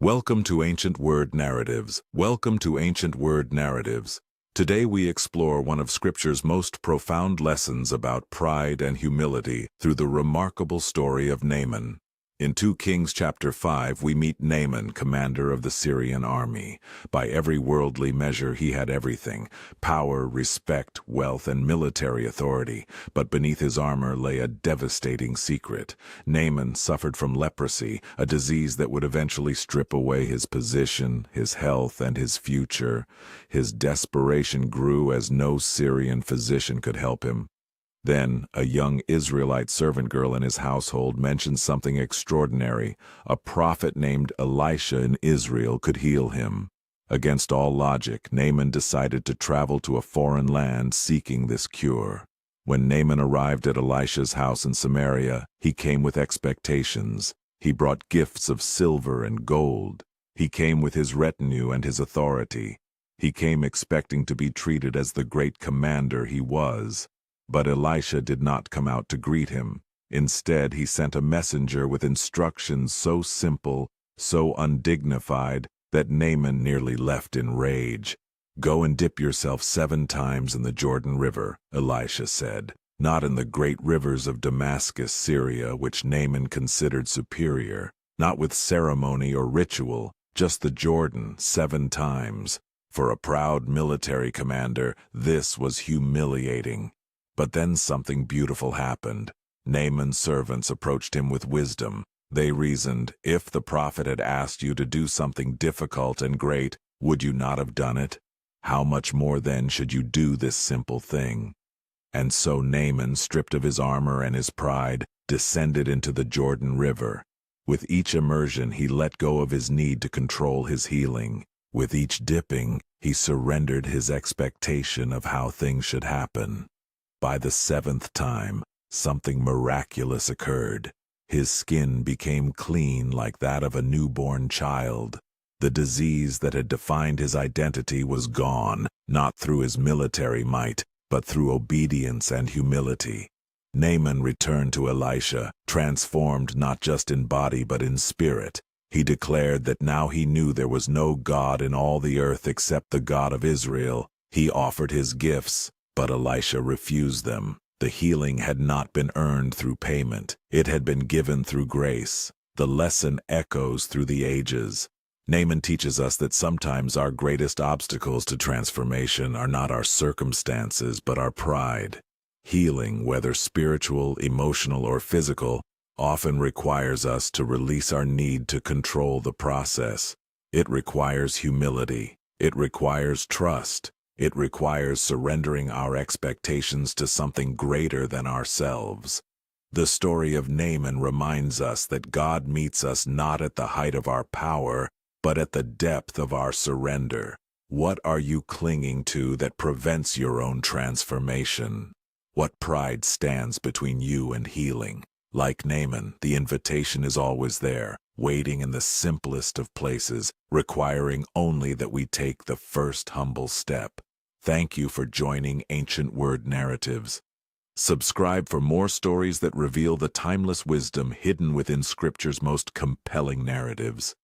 Welcome to Ancient Word Narratives. Welcome to Ancient Word Narratives. Today we explore one of Scripture's most profound lessons about pride and humility through the remarkable story of Naaman. In 2 Kings chapter 5, we meet Naaman, commander of the Syrian army. By every worldly measure, he had everything: power, respect, wealth, and military authority. But beneath his armor lay a devastating secret. Naaman suffered from leprosy, a disease that would eventually strip away his position, his health, and his future. His desperation grew as no Syrian physician could help him. Then, a young Israelite servant girl in his household mentioned something extraordinary. A prophet named Elisha in Israel could heal him. Against all logic, Naaman decided to travel to a foreign land seeking this cure. When Naaman arrived at Elisha's house in Samaria, he came with expectations. He brought gifts of silver and gold. He came with his retinue and his authority. He came expecting to be treated as the great commander he was. But Elisha did not come out to greet him. Instead, he sent a messenger with instructions so simple, so undignified, that Naaman nearly left in rage. "Go and dip yourself 7 times in the Jordan River," Elisha said. Not in the great rivers of Damascus, Syria, which Naaman considered superior. Not with ceremony or ritual, just the Jordan 7 times. For a proud military commander, this was humiliating. But then something beautiful happened. Naaman's servants approached him with wisdom. They reasoned, if the prophet had asked you to do something difficult and great, would you not have done it? How much more then should you do this simple thing? And so Naaman, stripped of his armor and his pride, descended into the Jordan River. With each immersion, he let go of his need to control his healing. With each dipping, he surrendered his expectation of how things should happen. By the 7th time, something miraculous occurred. His skin became clean like that of a newborn child. The disease that had defined his identity was gone, not through his military might, but through obedience and humility. Naaman returned to Elisha, transformed not just in body but in spirit. He declared that now he knew there was no God in all the earth except the God of Israel. He offered his gifts, but Elisha refused them. The healing had not been earned through payment. It had been given through grace. The lesson echoes through the ages. Naaman teaches us that sometimes our greatest obstacles to transformation are not our circumstances, but our pride. Healing, whether spiritual, emotional, or physical, often requires us to release our need to control the process. It requires humility. It requires trust. It requires surrendering our expectations to something greater than ourselves. The story of Naaman reminds us that God meets us not at the height of our power, but at the depth of our surrender. What are you clinging to that prevents your own transformation? What pride stands between you and healing? Like Naaman, the invitation is always there, waiting in the simplest of places, requiring only that we take the first humble step. Thank you for joining Ancient Word Narratives. Subscribe for more stories that reveal the timeless wisdom hidden within Scripture's most compelling narratives.